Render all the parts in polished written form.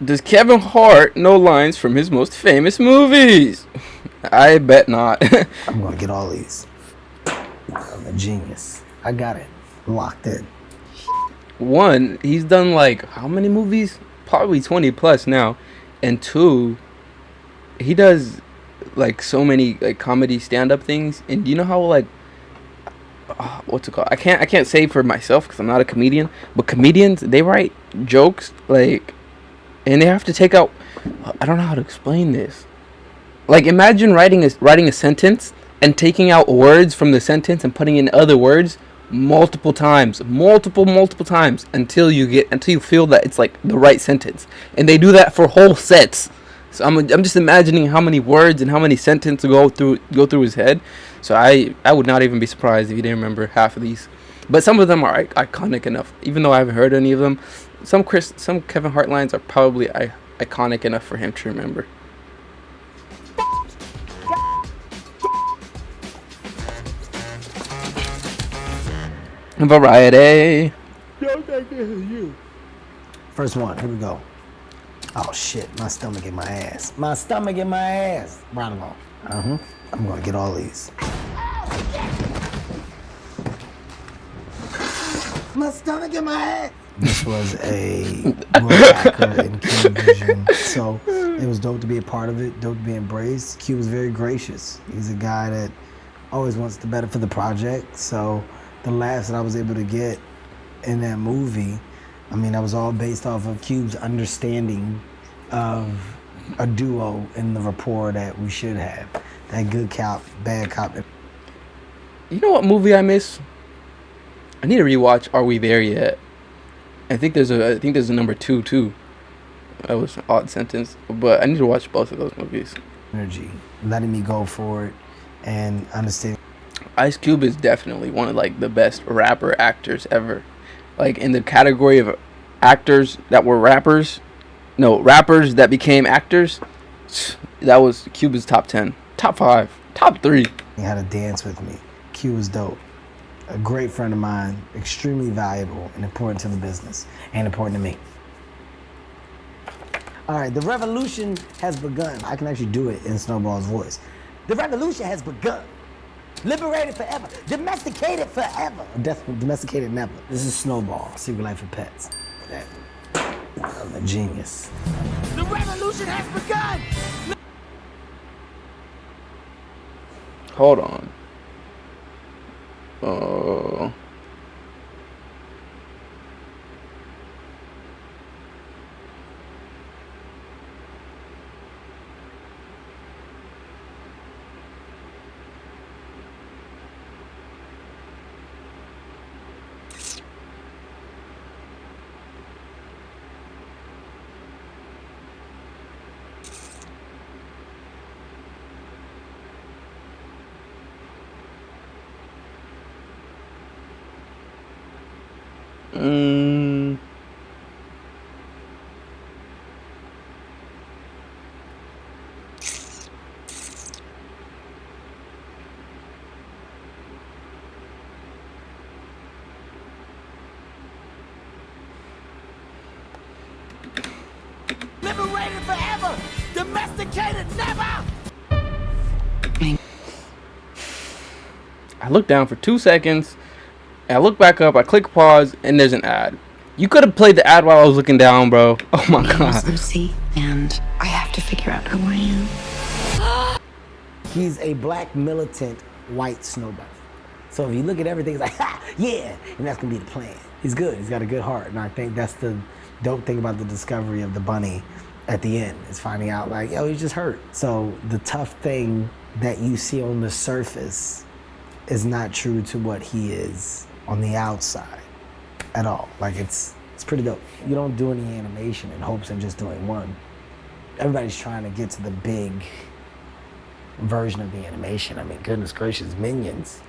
Does Kevin Hart know lines from his most famous movies? I bet not. I'm gonna get all these. I'm a genius. I got it. Locked in. One, he's done like how many movies? Probably 20 plus now. And two, he does like so many like comedy stand up things. And you know how like what's it called? I can't say for myself because I'm not a comedian, but comedians they write jokes like and they have to take out I don't know how to explain this. Like imagine writing a sentence and taking out words from the sentence and putting in other words multiple times until you feel that it's like the right sentence. And they do that for whole sets. So I'm just imagining how many words and how many sentences go through his head. So I would not even be surprised if you didn't remember half of these. But some of them are iconic enough, even though I haven't heard any of them. Some Kevin Hart lines are probably iconic enough for him to remember. Variety. First one. Here we go. Oh shit! My stomach in my ass. My stomach in my ass. Right along. I'm gonna get all these. My stomach in my ass. This was a hacker in Cube Vision, so it was dope to be a part of it, dope to be embraced. Cube was very gracious. He's a guy that always wants the better for the project, so the laughs that I was able to get in that movie, I mean, that was all based off of Cube's understanding of a duo and the rapport that we should have. That good cop, bad cop. You know what movie I miss? I need to rewatch Are We There Yet? I think there's a number 2 too. That was an odd sentence, but I need to watch both of those movies. Energy, letting me go for it, and understanding. Ice Cube is definitely one of like the best rapper actors ever. Like in the category of actors that were rappers, no rappers that became actors. That was Cube's top 10, top 5, top 3. He had to dance with me. Cube was dope. A great friend of mine, extremely valuable and important to the business, and important to me. All right, the revolution has begun. I can actually do it in Snowball's voice. The revolution has begun. Liberated forever. Domesticated forever. Domesticated never. This is Snowball, Secret Life of Pets. I'm a genius. The revolution has begun! Hold on. Oh. Mm. Liberated forever. Domesticated never. I look down for 2 seconds. I look back up. I click pause, and there's an ad. You could have played the ad while I was looking down, bro. Oh my god. Lucy, and I have to figure out who I am. He's a black militant white snowball. So if you look at everything, it's like, ha, yeah, and that's gonna be the plan. He's good. He's got a good heart, and I think that's the dope thing about the discovery of the bunny at the end is finding out like, yo, he's just hurt. So the tough thing that you see on the surface is not true to what he is on the outside at all. Like it's pretty dope. You don't do any animation in hopes of just doing one. Everybody's trying to get to the big version of the animation. I mean, goodness gracious, Minions.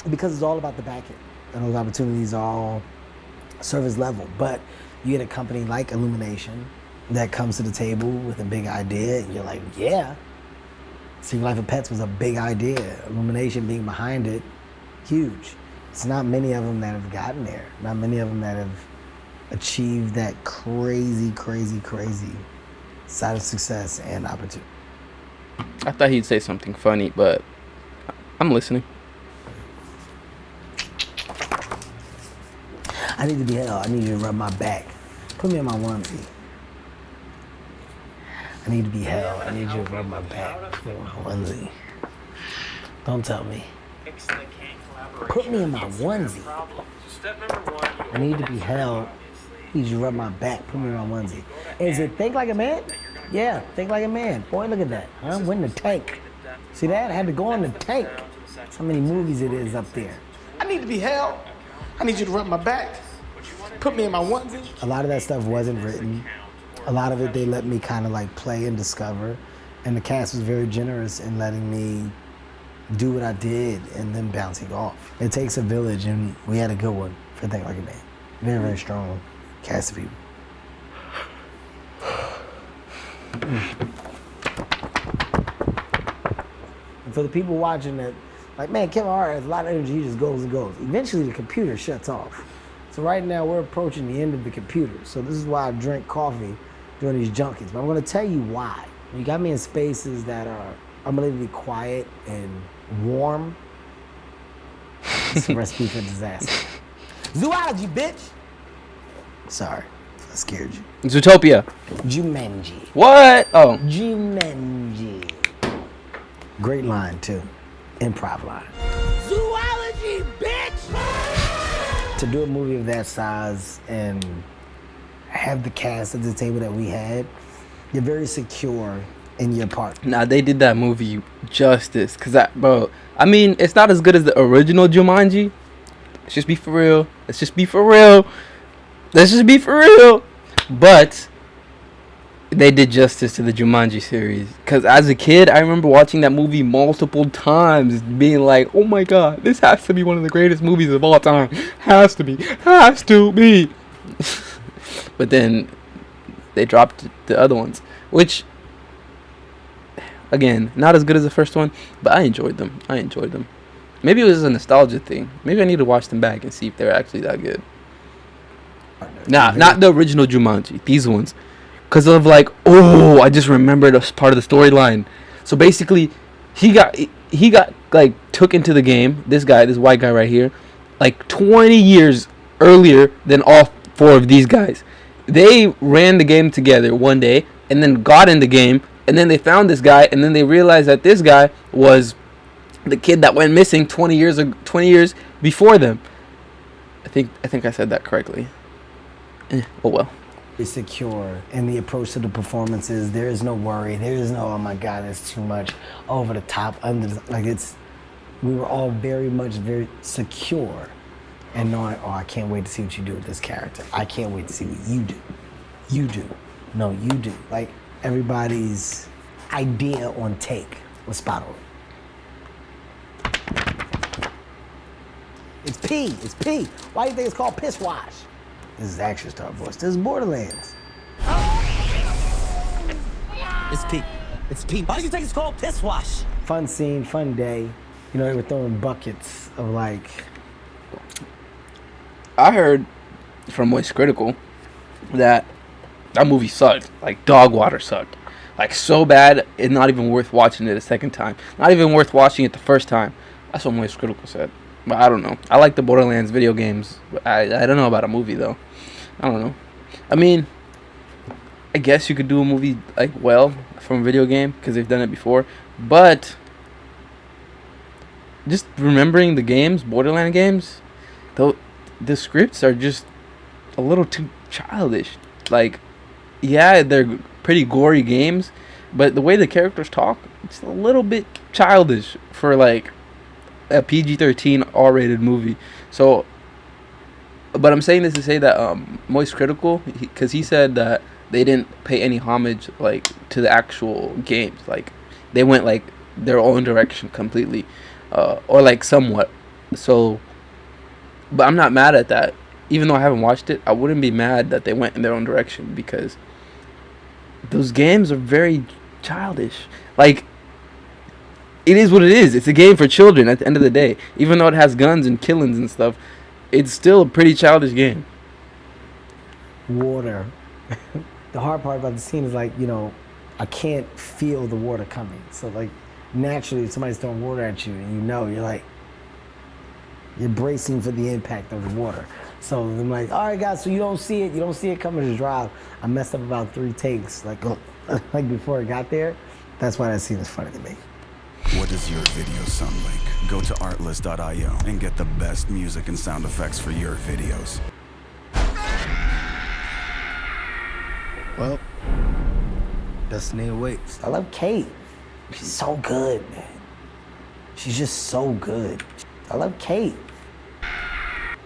Because it's all about the back end. And those opportunities all service level. But you get a company like Illumination that comes to the table with a big idea and you're like, yeah. Secret Life of Pets was a big idea. Illumination being behind it, huge. It's not many of them that have gotten there. Not many of them that have achieve that crazy, crazy, crazy side of success and opportunity. I thought he'd say something funny, but I'm listening. I need to be held. I need you to rub my back. Put me in my onesie. I need to be held. I need you to rub my back. Put me in my onesie. Don't tell me. Put me in my onesie. I need to be held. I need you to rub my back. Put me in my onesie. Is it think like a man? Yeah, think like a man. Boy, look at that. I'm winning the tank. See that? I had to go on the tank. That's how many movies it is up there. I need to be held. I need you to rub my back. Put me in my onesie. A lot of that stuff wasn't written. A lot of it they let me kind of like play and discover. And the cast was very generous in letting me do what I did and then bouncing off. It takes a village, and we had a good one for Think Like a Man. Very, very strong cast of people. And for the people watching that, like, man, Kevin Hart has a lot of energy, he just goes and goes. Eventually the computer shuts off. So right now we're approaching the end of the computer. So this is why I drink coffee during these junkets. But I'm gonna tell you why. You got me in spaces that are unbelievably quiet and warm. It's a recipe for disaster. Zoology, bitch! Sorry, I scared you. Zootopia. Jumanji. What? Oh. Jumanji. Great line, too. Improv line. Zoology, bitch! To do a movie of that size and have the cast at the table that we had, you're very secure in your part. Nah, they did that movie justice. Bro, I mean, it's not as good as the original Jumanji. Let's just be for real. Let's just be for real. Let's just be for real. But they did justice to the Jumanji series. Because as a kid, I remember watching that movie multiple times, being like, oh my god, this has to be one of the greatest movies of all time. Has to be. Has to be. But then they dropped the other ones. Which, again, not as good as the first one. But I enjoyed them. Maybe it was a nostalgia thing. Maybe I need to watch them back and see if they're actually that good. Nah, not the original Jumanji. These ones. Because of like, oh, I just remembered a part of the storyline. So basically, he got like took into the game. This white guy right here, like 20 years earlier than all four of these guys. They ran the game together one day and then got in the game. And then they found this guy. And then they realized that this guy was the kid that went missing 20 years before them. I think I said that correctly. Oh well. Secure in the approach to the performances. There is no worry. There is no, oh my god, it's too much over the top, we were all very secure and knowing, oh, I can't wait to see what you do with this character. I can't wait to see what you do. You do. No, you do. Like, everybody's idea on take was spot on. It's P. Why do you think it's called Piss Wash? This is Action Star voice. This is Borderlands. It's P. Why do you think it's called Piss Wash? Fun scene, fun day. You know, they were throwing buckets of like... I heard from Moist Critical that movie sucked. Like, dog water sucked. Like, so bad, it's not even worth watching it a second time. Not even worth watching it the first time. That's what Moist Critical said. But I don't know. I like the Borderlands video games. But I don't know about a movie, though. I don't know. I mean, I guess you could do a movie, like, well, from a video game, because they've done it before. But just remembering the games, Borderland games, the scripts are just a little too childish. Like, yeah, they're pretty gory games, but the way the characters talk, it's a little bit childish for, like, a PG-13 R-rated movie. So, but I'm saying this to say that Moist Critical, because he said that they didn't pay any homage, like, to the actual games. Like, they went, like, their own direction completely, or, like, somewhat. So, but I'm not mad at that. Even though I haven't watched it, I wouldn't be mad that they went in their own direction, because those games are very childish. Like, it is what it is. It's a game for children at the end of the day. Even though it has guns and killings and stuff, it's still a pretty childish game. water. The hard part about the scene is like, I can't feel the water coming. So like naturally if somebody's throwing water at you and you're like, you're bracing for the impact of the water. So I'm like, all right guys, so you don't see it coming to drive. I messed up about 3 takes, like before it got there. That's why that scene is funny to me. What does your video sound like? Go to artlist.io and get the best music and sound effects for your videos. Well, destiny awaits. I love Kate. She's so good, man. She's just so good. I love Kate.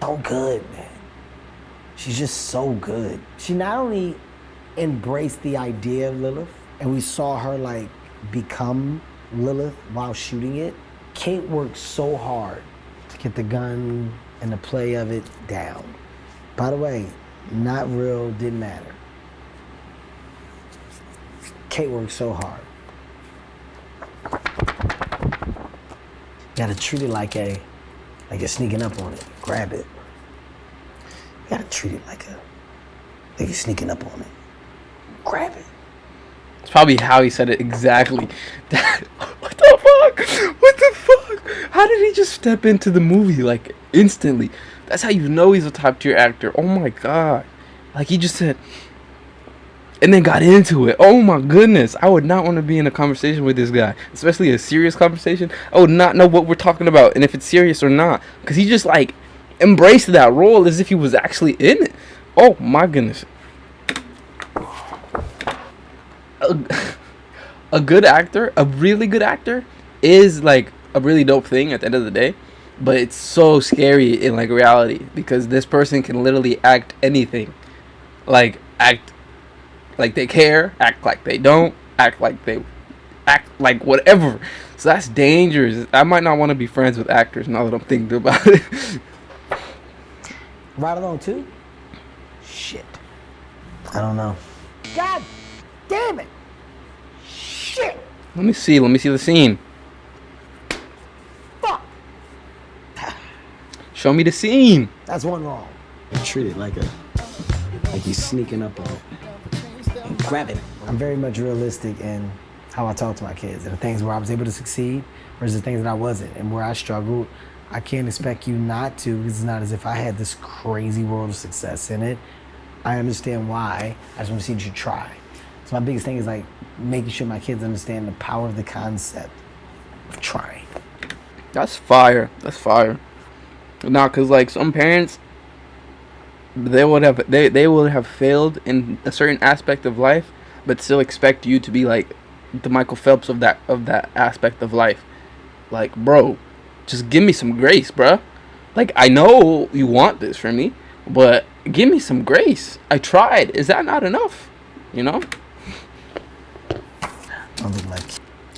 So good, man. She's just so good. She not only embraced the idea of Lilith, and we saw her like become Lilith while shooting it. Kate worked so hard to get the gun and the play of it down. By the way, not real, didn't matter. Kate worked so hard. You gotta treat it like you're sneaking up on it. Grab it. You gotta treat it like you're sneaking up on it. Grab it. It's probably how he said it exactly. What the fuck? What the fuck? How did he just step into the movie like instantly? That's how you know he's a top tier actor. Oh my god. Like he just said, and then got into it. Oh my goodness. I would not want to be in a conversation with this guy, especially a serious conversation. I would not know what we're talking about and if it's serious or not, because he just like embraced that role as if he was actually in it. Oh my goodness. A good actor, a really good actor, is like a really dope thing at the end of the day, but it's so scary in like reality because this person can literally act anything, like act like they care, act like they don't, act like whatever. So that's dangerous. I might not want to be friends with actors now that I'm thinking about it. Ride along too? Shit. I don't know. God damn it! Shit! Let me see the scene. Fuck! Show me the scene. That's one wrong. Treat it like you're sneaking up on it. And grab it. I'm very much realistic in how I talk to my kids and the things where I was able to succeed versus the things that I wasn't. And where I struggled, I can't expect you not to, because it's not as if I had this crazy world of success in it. I understand why. I just want to see you try. So my biggest thing is like making sure my kids understand the power of the concept of trying. That's fire. That's fire. Nah, cause like some parents, they would have failed in a certain aspect of life, but still expect you to be like the Michael Phelps of that aspect of life. Like, bro, just give me some grace, bruh. Like, I know you want this from me, but give me some grace. I tried. Is that not enough? You know?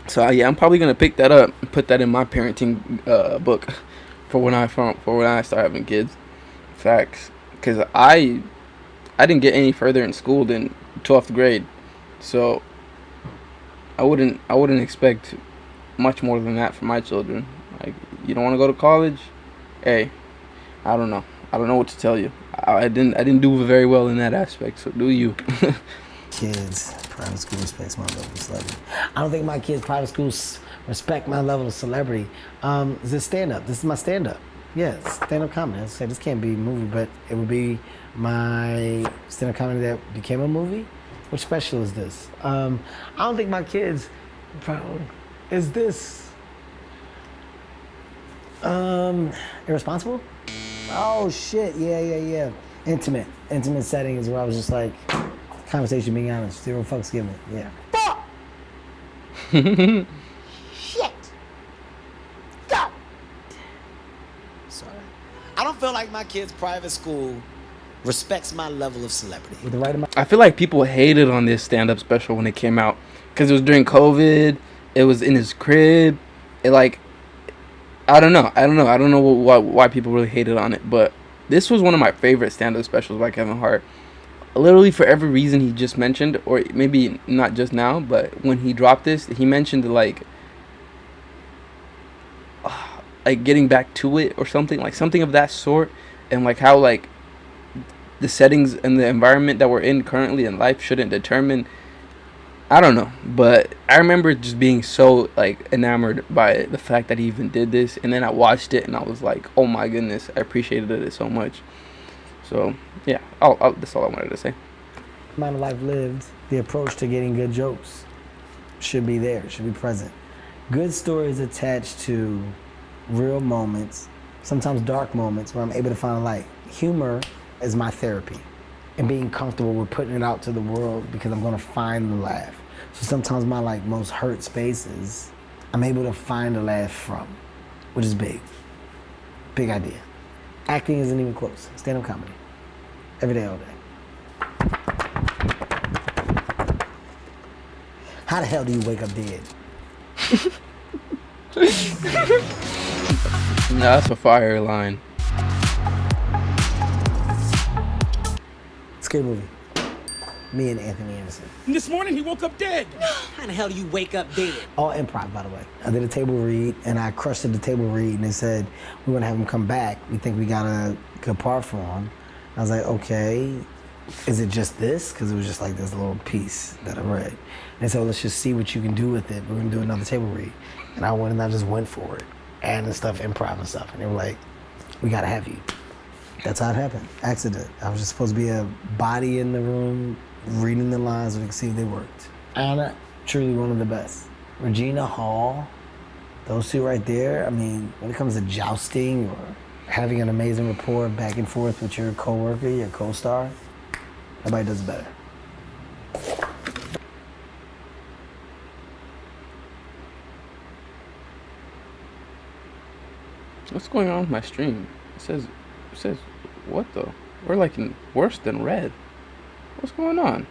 So yeah, I'm probably gonna pick that up and put that in my parenting book for when I start having kids. Facts. Because I didn't get any further in school than 12th grade, so I wouldn't expect much more than that for my children. Like, you don't want to go to college? Hey, I don't know what to tell you. I didn't do very well in that aspect, so do you. Kids, private school respects my level of celebrity. I don't think my kids' private schools respect my level of celebrity. This is stand-up. This is my stand-up. Yeah, stand-up comedy. I said this can't be a movie, but it would be my stand-up comedy that became a movie. Which special is this? I don't think my kids. Is this irresponsible? Oh shit! Yeah. Intimate setting is where I was just like, conversation being honest. 0 fucks given. Yeah. Fuck. Shit. Go. Sorry. I don't feel like my kid's private school respects my level of celebrity. With the right amount. I feel like people hated on this stand-up special when it came out because it was during COVID. It was in his crib. It like, I don't know why people really hated on it, but this was one of my favorite stand-up specials by Kevin Hart. Literally for every reason he just mentioned, or maybe not just now, but when he dropped this, he mentioned like getting back to it or something of that sort, and like how like the settings and the environment that we're in currently in life shouldn't determine. I don't know, but I remember just being so like enamored by the fact that he even did this, and then I watched it and I was like, oh my goodness, I appreciated it so much. So yeah, that's all I wanted to say. Amount of life lived, the approach to getting good jokes should be there, should be present. Good stories attached to real moments, sometimes dark moments where I'm able to find light. Humor is my therapy, and being comfortable with putting it out to the world because I'm gonna find the laugh. So sometimes my like most hurt spaces, I'm able to find a laugh from, which is big. Big idea. Acting isn't even close. Stand-up comedy. Every day, all day. How the hell do you wake up dead? No, that's a fire line. Scary movie. Me and Anthony Anderson. And this morning he woke up dead. How the hell do you wake up dead? All improv, by the way. I did a table read, and I crushed the table read, and they said, we want to have him come back. We think we got a good part for him. I was like, okay, is it just this? Because it was just like this little piece that I read. And they said, well, let's just see what you can do with it. We're going to do another table read. And I went and I just went for it. Adding stuff, improv and stuff. And they were like, we got to have you. That's how it happened. Accident. I was just supposed to be a body in the room, reading the lines so we could see if they worked. Anna, truly one of the best. Regina Hall, those two right there. I mean, when it comes to jousting or having an amazing rapport back and forth with your coworker, your co-star, nobody does it better. What's going on with my stream? It says, what though? We're like in worse than red. What's going on?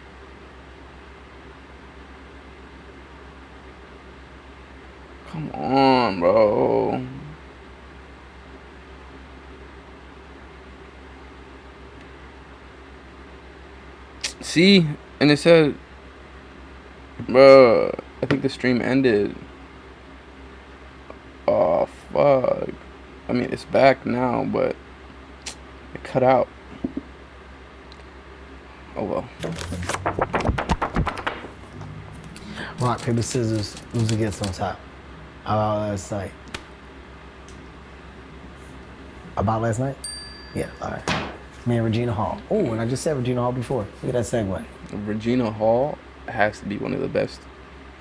Come on, bro. See, and it said, bro, I think the stream ended. Oh, fuck. I mean, it's back now, but it cut out. Oh, well. Rock, paper, scissors, who's gets on top? About last night. About last night? Yeah, all right. Me and Regina Hall. Oh, and I just said Regina Hall before. Look at that segue. Regina Hall has to be one of the best.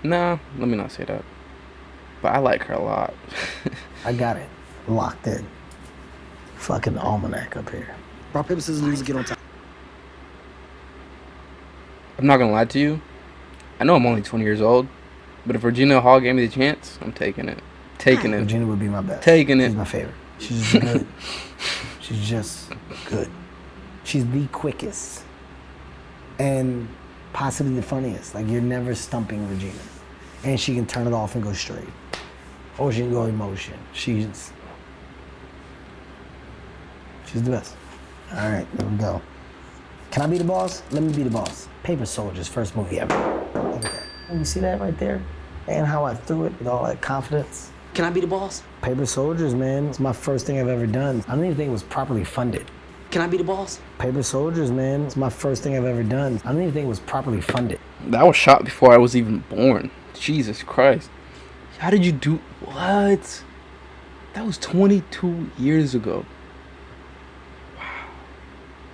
Nah, let me not say that. But I like her a lot. I got it. Locked in. Fucking almanac up here. Rock, paper, scissors, lose, get on top. I'm not gonna lie to you. I know I'm only 20 years old, but if Regina Hall gave me the chance, I'm taking it. Taking it. Regina would be my best. Taking it. She's my favorite. She's just good. She's just good. She's the quickest and possibly the funniest. Like, you're never stumping Regina. And she can turn it off and go straight. Or she can go emotion. She's the best. All right, there we go. Can I be the boss? Let me be the boss. Paper Soldiers, first movie ever. Look at that. You see that right there? And how I threw it with all that confidence. Can I be the boss? Paper Soldiers, man. It's my first thing I've ever done. I don't even think it was properly funded. Can I be the boss? Paper Soldiers, man. It's my first thing I've ever done. I don't even think it was properly funded. That was shot before I was even born. Jesus Christ. How did you do... What? That was 22 years ago. Wow.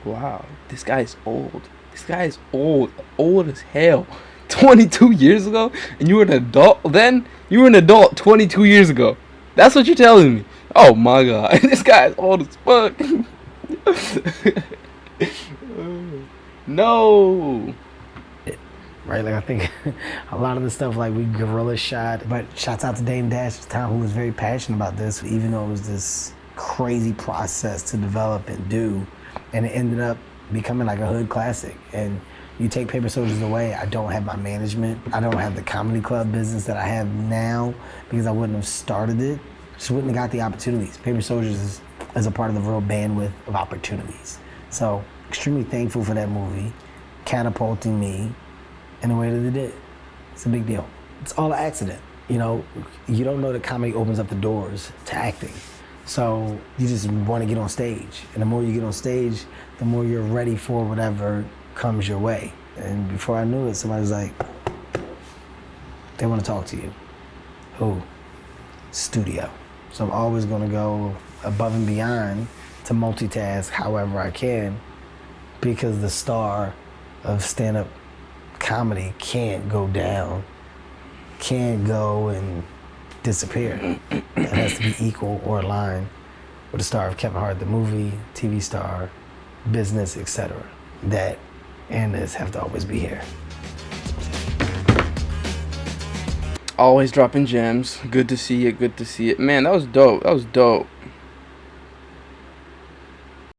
Wow. This guy's old. This guy is old. Old as hell. 22 years ago? And you were an adult then? You were an adult 22 years ago. That's what you're telling me. Oh my God. This guy is old as fuck. No. Right, like I think a lot of the stuff like we guerrilla shot, but shouts out to Dame Dash Town who was very passionate about this, even though it was this crazy process to develop and do, and it ended up becoming like a hood classic. And you take Paper Soldiers away, I don't have my management, I don't have the comedy club business that I have now because I wouldn't have started it, just wouldn't have got the opportunities. Paper Soldiers is a part of the real bandwidth of opportunities. So extremely thankful for that movie, catapulting me in the way that it did. It's a big deal. It's all an accident. You know, you don't know that comedy opens up the doors to acting. So you just want to get on stage. And the more you get on stage, the more you're ready for whatever comes your way. And before I knew it, somebody's like, they want to talk to you. Who? Studio. So I'm always going to go above and beyond to multitask however I can, because the star of stand-up comedy can't go down, can't go and disappear. It has to be equal or aligned with the star of Kevin Hart, the movie, TV star, business, etc. That and this have to always be here. Always dropping gems. Good to see it. Good to see it. Man, that was dope. That was dope.